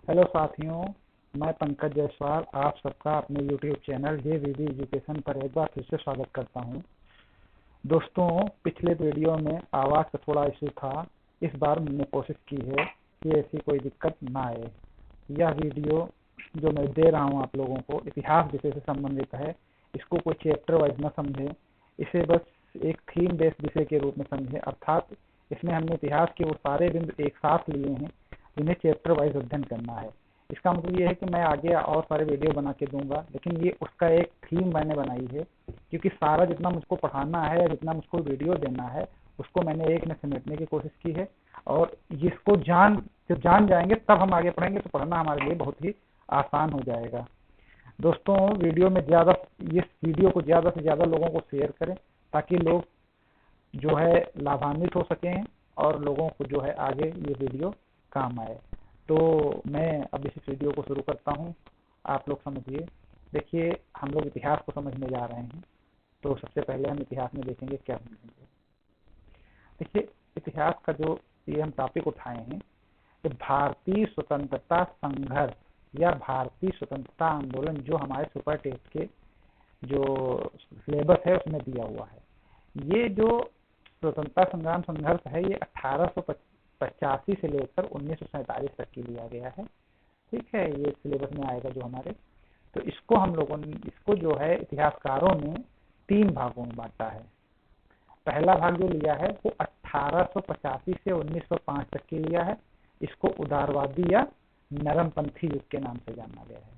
Hello साथियों, मैं पंकज जायसवाल आप सबका अपने YouTube चैनल JVB एजुकेशन पर एक बार फिर से स्वागत करता हूं। दोस्तों, पिछले वीडियो में आवाज़ का थोड़ा इशू था। इस बार मैंने कोशिश की है कि ऐसी कोई दिक्कत ना आए। यह वीडियो जो मैं दे रहा हूं आप लोगों को इतिहास विषय से संबंधित है। इसको कोई चैप्टर वाइज न समझें, इसे बस एक थीम बेस्ड विषय के रूप में समझें। अर्थात इसमें हमने इतिहास के वो सारे बिंदु एक साथ लिए हैं जिन्हें चैप्टर वाइज अध्ययन करना है। इसका मतलब ये है कि मैं आगे और सारे वीडियो बना के दूंगा, लेकिन ये उसका एक थीम मैंने बनाई है, क्योंकि सारा जितना मुझको पढ़ाना है या जितना मुझको वीडियो देना है उसको मैंने एक में समेटने की कोशिश की है। और जिसको जब जान जाएंगे तब हम आगे पढ़ेंगे तो पढ़ना हमारे लिए बहुत ही आसान हो जाएगा। दोस्तों, इस वीडियो को ज़्यादा से ज़्यादा लोगों को शेयर करें ताकि लोग जो है लाभान्वित हो सकें और लोगों को जो है आगे ये वीडियो काम आए। तो मैं अब इस वीडियो को शुरू करता हूँ। आप लोग समझिए। देखिए, हम लोग इतिहास को समझने जा रहे हैं, तो सबसे पहले हम इतिहास में देखेंगे क्या समझेंगे। देखिए, इतिहास का जो ये हम टॉपिक उठाए हैं, कि भारतीय स्वतंत्रता संघर्ष या भारतीय स्वतंत्रता आंदोलन, जो हमारे सुपर टेस्ट के जो सिलेबस है उसमें दिया हुआ है। ये जो स्वतंत्रता संग्राम संघर्ष है ये 1885 से लेकर 1947 तक की लिया गया है। ठीक है, ये सिलेबस में आएगा जो हमारे। तो इसको हम लोगों ने इसको जो है इतिहासकारों ने 3 भागों में बांटा है। पहला भाग जो लिया है वो 1885 से 1905 तक की लिया है। इसको उदारवादी या नरमपंथी युग के नाम से जाना गया है।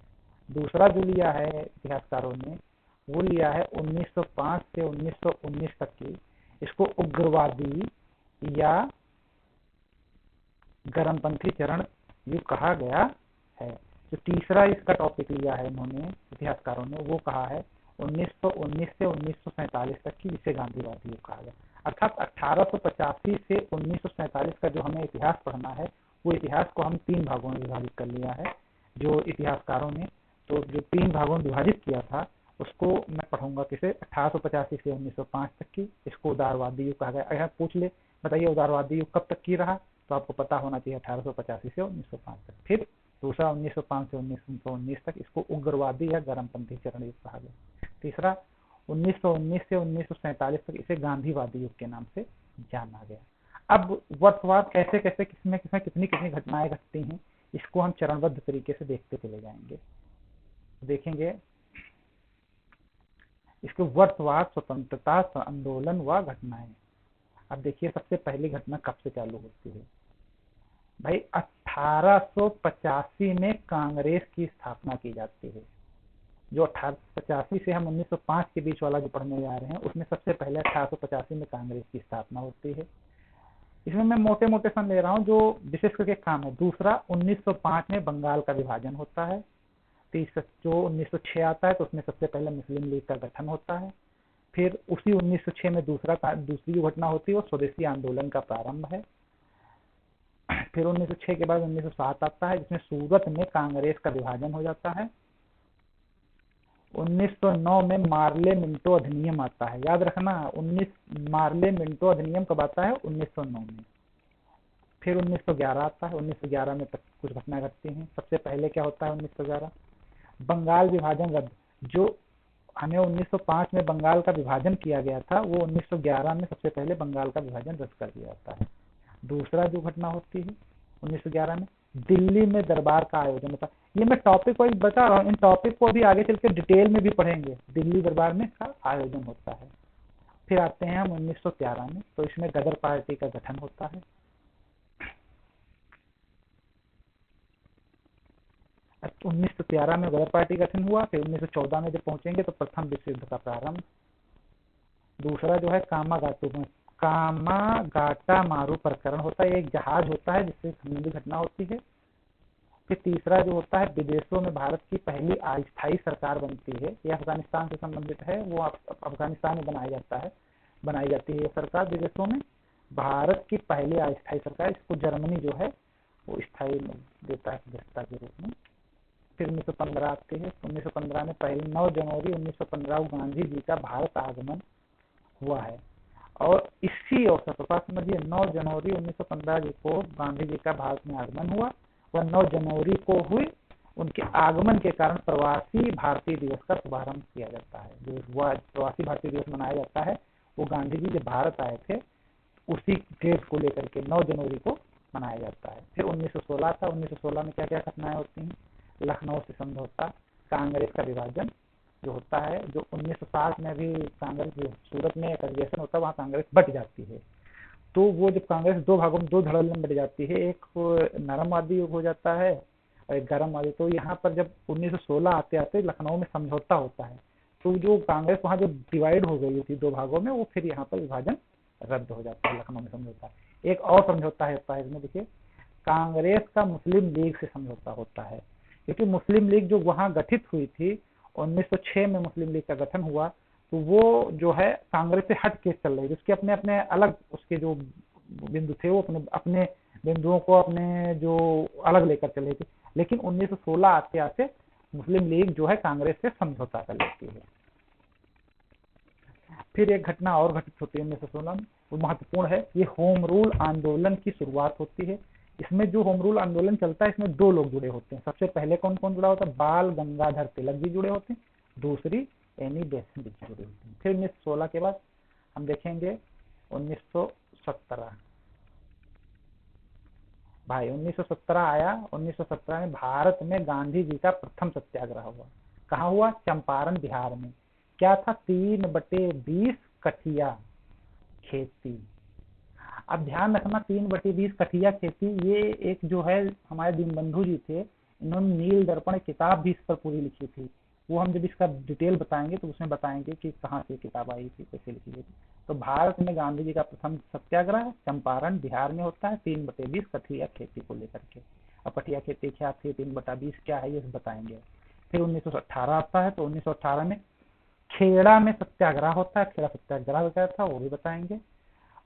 दूसरा जो लिया है इतिहासकारों ने वो लिया है 1905 से 1919 तक की। इसको उग्रवादी या गर्मपंथी चरण युग कहा गया है। जो तीसरा इसका टॉपिक लिया है इन्होंने इतिहासकारों ने वो कहा है 1919 से 1947 तक की, जिसे गांधीवादी युग कहा गया। अर्थात 1885 से 1947 का जो हमें इतिहास पढ़ना है वो इतिहास को हम 3 भागों में विभाजित कर लिया है जो इतिहासकारों ने। तो जो 3 भागों में विभाजित किया था उसको मैं पढ़ूंगा किसे 1885 से 1905 तक की। इसको उदारवादी युग कहा गया। अगर पूछ ले बताइए उदारवादी युग कब तक की रहा, तो आपको पता होना चाहिए 1885 से 1905 तक। फिर दूसरा 1905 से 1919 तक, इसको उग्रवादी या गर्मपंथी चरण युग कहा गया। तीसरा 1919 से 1947 तक, इसे गांधीवादी युग के नाम से जाना गया। अब वर्षवार कैसे कैसे किसमें किसमें कितनी कितनी घटनाएं घटती हैं इसको हम चरणबद्ध तरीके से देखते चले जाएंगे। देखेंगे इसके वर्षवार स्वतंत्रता आंदोलन व घटनाएं। अब देखिए, सबसे पहली घटना कब से चालू होती है भाई? 1885 में कांग्रेस की स्थापना की जाती है। जो 1885 से हम 1905 के बीच वाला जो पढ़ने जा रहे हैं उसमें सबसे पहले 1885 में कांग्रेस की स्थापना होती है। इसमें मैं मोटे मोटे सन ले रहा हूँ जो विशेष करके काम है। दूसरा 1905 में बंगाल का विभाजन होता है। तीसरा जो 1906 आता है तो उसमें सबसे पहले मुस्लिम लीग का गठन होता है। फिर उसी 1906 में दूसरी जो घटना होती है वो स्वदेशी आंदोलन का प्रारंभ है। फिर 1906 के बाद 1907 आता है जिसमें सूरत में कांग्रेस का विभाजन हो जाता है। 1909 में मार्ले मिंटो अधिनियम आता है। याद रखना, मार्ले मिंटो अधिनियम कब आता है? 1909 में। फिर 1911 आता है। 1911 में कुछ घटनाएं घटती हैं। सबसे पहले क्या होता है 1911? बंगाल विभाजन रद्द। जो हमें 1905 में बंगाल का विभाजन किया गया था वो 1911 में सबसे पहले बंगाल का विभाजन रद्द कर दिया जाता है। दूसरा जो घटना होती है 1911 में, दिल्ली में दरबार का आयोजन होता है। ये मैं टॉपिक वाइज बता रहा हूँ, इन टॉपिक को अभी आगे चल के डिटेल में भी पढ़ेंगे। दिल्ली दरबार में का आयोजन होता है। फिर आते हैं हम 1913 में, तो इसमें गदर पार्टी का गठन होता है। 1913 में गदर पार्टी का गठन हुआ। फिर 1914 में जब पहुंचेंगे तो प्रथम विश्व युद्ध का प्रारंभ। दूसरा जो है कामागाटा मारू प्रकरण होता है। एक जहाज होता है जिससे संबंधी घटना होती है। फिर तीसरा जो होता है विदेशों में भारत की पहली अस्थायी सरकार बनती है। यह अफगानिस्तान से संबंधित है। वो अफगानिस्तान में बनाई जाती है ये सरकार विदेशों में। भारत की पहली अस्थायी सरकार, इसको जर्मनी जो है वो स्थायी देता है सदस्यता के रूप में। फिर 1915 आते हैं। 1915 में पहली 9 जनवरी 1915 को गांधी जी का भारत आगमन हुआ है। और इसी अवसर पर समझिए 9 जनवरी 1915 को गांधी जी का भारत में आगमन हुआ वह 9 जनवरी को हुई। उनके आगमन के कारण प्रवासी भारतीय दिवस का शुभारंभ किया जाता है। जो वह प्रवासी भारतीय दिवस मनाया जाता है वो गांधी जी जब भारत आए थे उसी डेट को लेकर के 9 जनवरी को मनाया जाता है। फिर 1916 था। 1916 में क्या क्या घटनाएं होती हैं? लखनऊ से समझौता, कांग्रेस का विभाजन जो होता है, जो 1960 में भी कांग्रेस, जो सूरत में एक अधिवेशन होता है वहाँ कांग्रेस बट जाती है। तो वो जब कांग्रेस दो भागों में, दो धड़ल्ले में बट जाती है, एक नरमवादी हो जाता है और एक गर्मवादी। तो यहाँ पर जब 1916 आते आते लखनऊ में समझौता होता है, तो जो कांग्रेस वहाँ जो डिवाइड हो गई थी दो भागों में, वो फिर यहाँ पर विभाजन रद्द हो जाता है लखनऊ में समझौता। एक और समझौता है इसमें देखिए, कांग्रेस का मुस्लिम लीग से समझौता होता है, क्योंकि मुस्लिम लीग जो वहाँ गठित हुई थी 1906 में मुस्लिम लीग का गठन हुआ, तो वो जो है कांग्रेस से हट के चल रही थी। उसके अपने अपने अलग उसके जो बिंदु थे, वो अपने अपने बिंदुओं को अपने जो अलग लेकर चल रही थी। लेकिन 1916 आते आते मुस्लिम लीग जो है कांग्रेस से समझौता कर लेती है। फिर एक घटना और घटित होती है 1916 में, वो महत्वपूर्ण है। ये होम रूल आंदोलन की शुरुआत होती है। इसमें जो होम रूल आंदोलन चलता है, इसमें दो लोग जुड़े होते हैं। सबसे पहले कौन कौन जुड़ा होता है? बाल गंगाधर तिलक जी जुड़े होते हैं, दूसरी एनी बेसेंट जी जुड़े होते हैं। फिर 1916 के बाद हम देखेंगे 1917। भाई 1917 आया। 1917 में भारत में गांधी जी का प्रथम सत्याग्रह हुआ। कहाँ हुआ? चंपारण, बिहार में। क्या था? 3/20 कठिया खेती। अब ध्यान रखना, 3/20 कठिया खेती, ये एक जो है हमारे दीनबंधु जी थे, इन्होंने नील दर्पण किताब भी इस पर पूरी लिखी थी। वो हम जब इसका डिटेल बताएंगे तो उसमें बताएंगे कि कहाँ से किताब आई थी, कैसे लिखी गई थी। तो भारत में गांधी जी का प्रथम सत्याग्रह चंपारण, बिहार में होता है 3/20 कठिया खेती को लेकर के। अब कठिया खेती क्या थी, 3/20 क्या है, ये बताएंगे। फिर 1918 आता है, तो 1918 में खेड़ा में सत्याग्रह होता है। खेड़ा सत्याग्रह क्या था वो भी बताएंगे।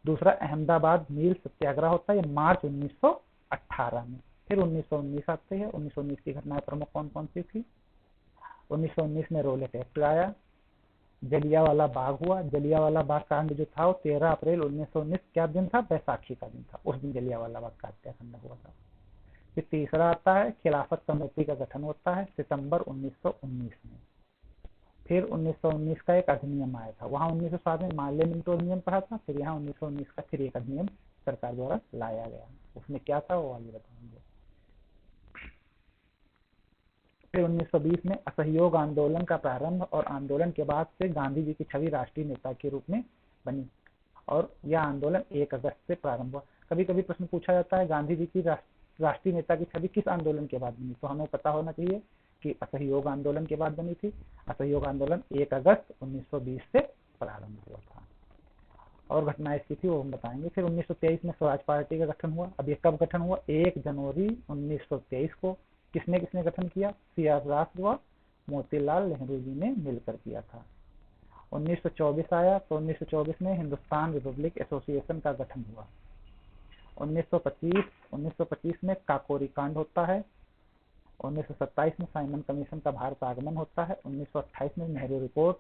दूसरा अहमदाबाद मील सत्याग्रह होता है, ये मार्च 1918 में। फिर 1919 आते हैं। 1919 की घटनाएं प्रमुख कौन कौन सी थी? 1919 में रोलेट एक्ट आया, जलियांवाला बाग हुआ। जलियांवाला बाग कांड जो था वो 13 अप्रैल 1919 क्या दिन था? बैसाखी का दिन था। उस दिन जलियांवाला बाग का हत्याकांड हुआ था। फिर तीसरा आता है खिलाफत कमेटी का गठन होता है सितंबर 1919 में। फिर 1919 का एक अधिनियम आया था। वहां 1907 में माल्य मिंटो अधिनियम पढ़ा था, फिर यहाँ 1919 का फिर एक अधिनियम सरकार द्वारा लाया गया। उसमें क्या था वो आगे बताएंगे। फिर 1920 में असहयोग आंदोलन का प्रारंभ, और आंदोलन के बाद से गांधी जी की छवि राष्ट्रीय नेता के रूप में बनी, और यह आंदोलन 1 अगस्त से प्रारंभ हुआ। कभी कभी प्रश्न पूछा जाता है गांधी जी की राष्ट्रीय नेता की छवि किस आंदोलन के बाद बनी, तो हमें पता होना चाहिए कि असहयोग आंदोलन के बाद बनी थी। असहयोग आंदोलन 1 अगस्त 1920 से प्रारंभ हुआ था। और घटनाएं इसकी थी वो हम बताएंगे। फिर 1923 में स्वराज पार्टी का गठन हुआ। अब ये कब गठन हुआ? 1 जनवरी 1923 को। किसने किसने गठन किया? सी आर दास व मोतीलाल नेहरू जी ने मिलकर किया था। 1924 आया, तो 1924 में हिंदुस्तान रिपब्लिक एसोसिएशन का गठन हुआ। 1925 में काकोरी कांड होता है। 1927 में साइमन कमीशन का भारत आगमन होता है। 1928 में नेहरू रिपोर्ट।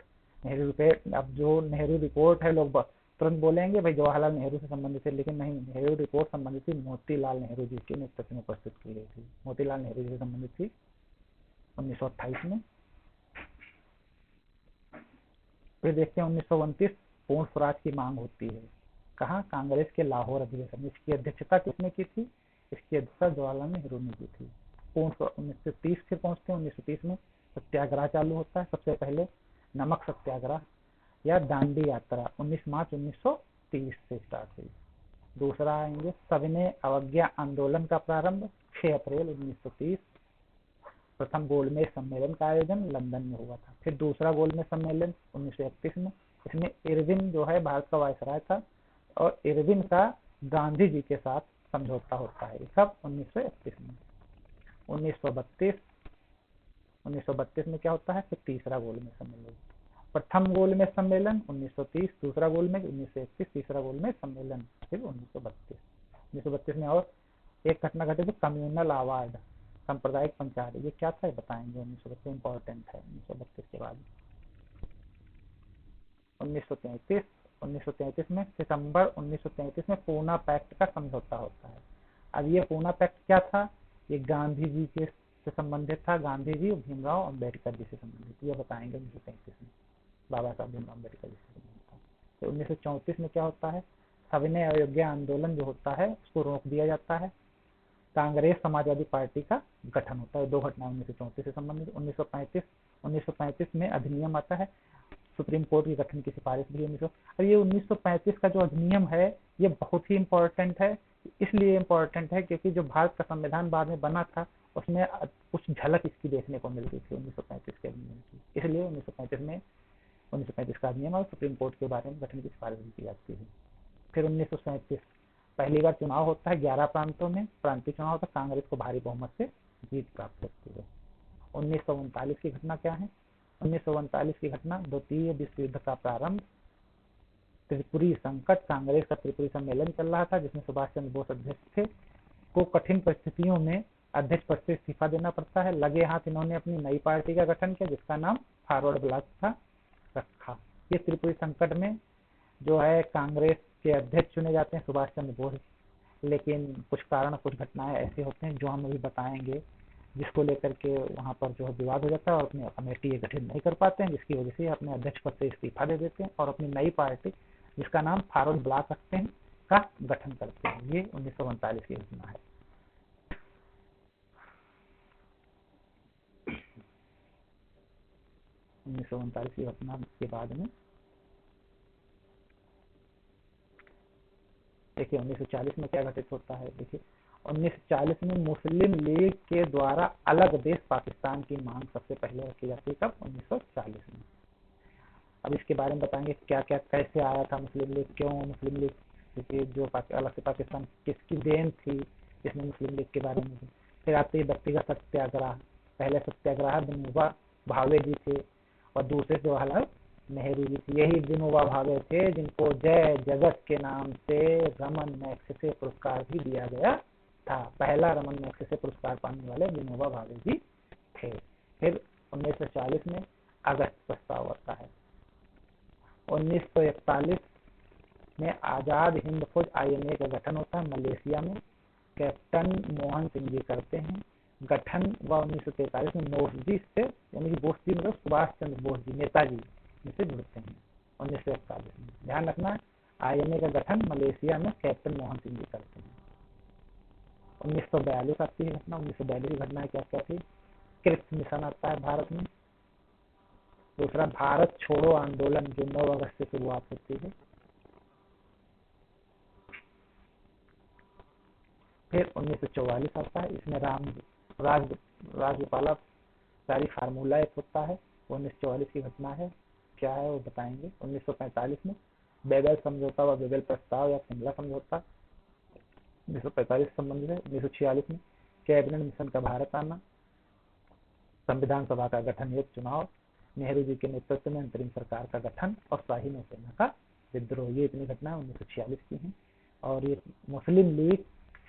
अब जो नेहरू रिपोर्ट है, लोग तुरंत बोलेंगे भाई जवाहरलाल नेहरू से संबंधित है, लेकिन नहीं, नेहरू रिपोर्ट संबंधित थी मोतीलाल नेहरू जी के नेतृत्व में प्रस्तुत की गई थी। मोतीलाल नेहरू जी से संबंधित थी 1928 में। फिर देखते हैं 1929 पूर्ण स्वराज की मांग होती है। कहाँ? कांग्रेस के लाहौर अधिवेशन। इसकी अध्यक्षता किसने की थी? इसकी अध्यक्षता जवाहरलाल नेहरू ने की थी। पूर्ण 1930 फिर पहुंचते हैं। 1930 में सत्याग्रह चालू होता है। सबसे पहले नमक सत्याग्रह या दांडी यात्रा 19 मार्च 1930 से स्टार्ट हुई। दूसरा आएंगे सविनय अवज्ञा आंदोलन का प्रारंभ 6 अप्रैल 1930। प्रथम गोलमेज सम्मेलन का आयोजन लंदन में हुआ था। फिर दूसरा गोलमेज सम्मेलन 1931 में। इसमें इरविन जो है भारत का वायसराय था, और इरविन का गांधी जी के साथ समझौता होता है। सब 1931 में। 1932 में क्या होता है? फिर तीसरा गोलमेज सम्मेलन। प्रथम गोलमेज सम्मेलन 1930, दूसरा गोलमेज 1931, तीसरा गोलमेज सम्मेलन फिर 1932। 1932 में और एक घटना घटी थी, कम्युनल अवार्ड, सांप्रदायिक पंचायत। ये क्या था ये बताएंगे। 1932 इंपॉर्टेंट है। 1932 के बाद 1933 में सितंबर 1933 में पूना पैक्ट का समझौता होता है। अब ये पूना पैक्ट क्या था? ये गांधी जी के से संबंधित था, गांधी जी और भीमराव अम्बेडकर जी से संबंधित, ये बताएंगे 1933 में बाबा साहब भीमराव अम्बेडकर जी से संबंधित था। तो 1934 में क्या होता है, सविनय अयोग्य आंदोलन जो होता है उसको रोक दिया जाता है, कांग्रेस समाजवादी पार्टी का गठन होता है। दो घटनाएं 1934 से संबंधित। 1935 में अधिनियम आता है, सुप्रीम कोर्ट के गठन की सिफारिश भी 1900। और ये 1935 का जो अधिनियम है ये बहुत ही इम्पोर्टेंट है, इसलिए इम्पोर्टेंट है क्योंकि जो भारत का संविधान बाद में बना था उसमें कुछ झलक इसकी देखने को मिलती थी 1935 के अधिनियम की, इसलिए 1935 का अधिनियम और सुप्रीम कोर्ट के बारे में गठन की सिफारिश भी की जाती है। फिर 1937 पहली बार चुनाव होता है 11 प्रांतों में, प्रांतीय चुनाव होता है, कांग्रेस को भारी बहुमत से जीत प्राप्त होती है। 1939 की घटना क्या है, 1939 की घटना द्वितीय विश्व युद्ध का प्रारंभ, त्रिपुरी संकट, कांग्रेस का त्रिपुरी सम्मेलन चल रहा था जिसमें सुभाष चंद्र बोस अध्यक्ष थे, को कठिन परिस्थितियों में अध्यक्ष पद से इस्तीफा देना पड़ता है। लगे हाथ इन्होंने अपनी नई पार्टी का गठन किया जिसका नाम फॉरवर्ड ब्लॉक था रखा। ये त्रिपुरी संकट में जो है कांग्रेस के अध्यक्ष चुने जाते हैं सुभाष चंद्र बोस, लेकिन कुछ कारण कुछ घटनाएं ऐसे होते हैं जो हम अभी बताएंगे जिसको लेकर के वहां पर जो विवाद हो जाता है और अपनी कमेटी गठित नहीं कर पाते हैं, जिसकी वजह से अपने अध्यक्ष पद से इस्तीफा दे देते हैं और अपनी नई पार्टी जिसका नाम फॉरवर्ड ब्लॉक रखते हैं का गठन करते हैं। ये 1939 की घटना है। की घटना के बाद में देखिए 1940 में क्या घटित होता है। देखिए 1940 में मुस्लिम लीग के द्वारा अलग देश पाकिस्तान की मांग सबसे पहले रखी जाती है। कब? 1940 में। अब इसके बारे में बताएंगे क्या क्या कैसे आया था मुस्लिम लीग, क्यों मुस्लिम लीग जो अलग से पाकिस्तान किसकी देन थी, इसमें मुस्लिम लीग के बारे में। फिर आते ही व्यक्तिगत सत्याग्रह, पहले सत्याग्रह विनोबा भावे जी थे और दूसरे जवाहरलाल नेहरू जी थे। यही विनोबा भावे थे जिनको जय जगत के नाम से रमन मैग्सेसे पुरस्कार भी दिया गया था। पहला रमन मैग्सेसे पुरस्कार पाने वाले विनोबा भावे जी थे। फिर 1940 में अगस्त प्रस्ताव आता है। 1941 में आजाद हिंद फौज INA का गठन होता है मलेशिया में, कैप्टन मोहन सिंह जी करते हैं गठन। व 1943 में बोस जी से, यानी कि बोस जी मतलब सुभाष चंद्र बोस जी नेताजी से जुड़ते हैं 1941 में। ध्यान रखना INA का गठन मलेशिया में कैप्टन मोहन सिंह जी करते हैं। 1942 आती है घटना। 1942 की घटना क्या क्या थी? क्रिप्स मिशन आता है भारत में। दूसरा भारत छोड़ो आंदोलन जो 9 अगस्त से शुरुआत होती है। फिर 1944 आता है, इसमें राजगोपालाचारी फार्मूला एक होता है, 1944 की घटना है। क्या है वो बताएंगे। 1945 में बेबेल समझौता व बेबेल प्रस्ताव या शिमला समझौता 1945 से संबंधित है। 1946 में कैबिनेट मिशन का भारत आना, संविधान सभा का गठन हेतु चुनाव, नेहरू जी के नेतृत्व में अंतरिम सरकार का गठन और शाही नौसेना का विद्रोह। ये इतनी घटनाएं 1946 की हैं। और ये मुस्लिम लीग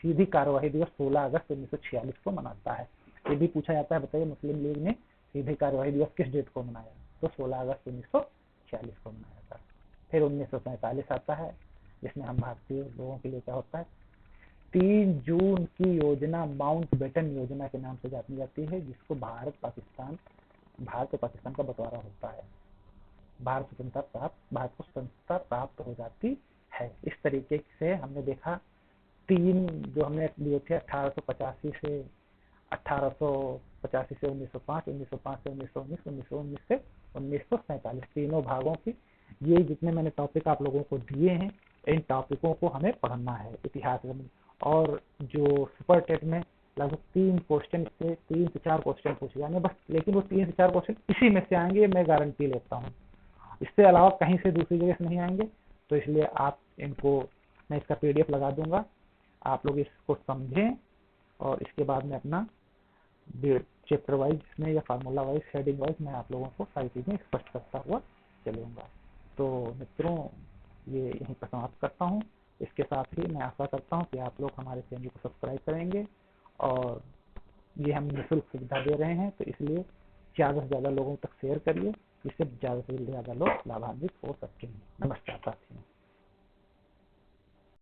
सीधी कार्यवाही दिवस 16 अगस्त 1946 को मनाता है। ये भी पूछा जाता है, बताइए मुस्लिम लीग ने सीधी कार्यवाही दिवस किस डेट को मनाया? तो 16 अगस्त 1946 को मनाया था। फिर 1947 आता है, जिसमें हम भारतीय लोगों के लिए क्या होता है, 3 जून की योजना माउंटबेटन योजना के नाम से जानी जाती है, जिसको भारत और पाकिस्तान का बंटवारा होता है। भारत को स्वतंत्रता प्राप्त हो जाती है। इस तरीके से हमने देखा 3 जो हमने लिए थे 1885 से 1905, 1905 से 1919, 1919 से 1947, तीनों भागों की। ये जितने मैंने टॉपिक आप लोगों को दिए हैं, इन टॉपिकों को हमें पढ़ना है इतिहास में। और जो सुपर टेट में लगभग 3 से 4 क्वेश्चन पूछे जाएंगे बस, लेकिन वो 3 से 4 क्वेश्चन इसी में से आएंगे, मैं गारंटी लेता हूँ। इससे अलावा कहीं से दूसरी जगह से नहीं आएंगे। तो इसलिए आप इनको, मैं इसका PDF लगा दूंगा, आप लोग इसको समझें और इसके बाद में अपना चैप्टर वाइज में या फार्मूला वाइज, हेडिंग वाइज मैं आप लोगों को सारी चीजें स्पष्ट करता हुआ चलूंगा। तो मित्रों ये यहीं पर समाप्त करता हूँ। इसके साथ ही मैं आशा करता हूँ कि आप लोग हमारे चैनल को सब्सक्राइब करेंगे, और ये हम निःशुल्क सुविधा दे रहे हैं, तो इसलिए ज़्यादा से ज़्यादा लोगों तक शेयर करिए, जिससे ज़्यादा से ज़्यादा लोग लाभान्वित हो सकें। नमस्कार साथियों।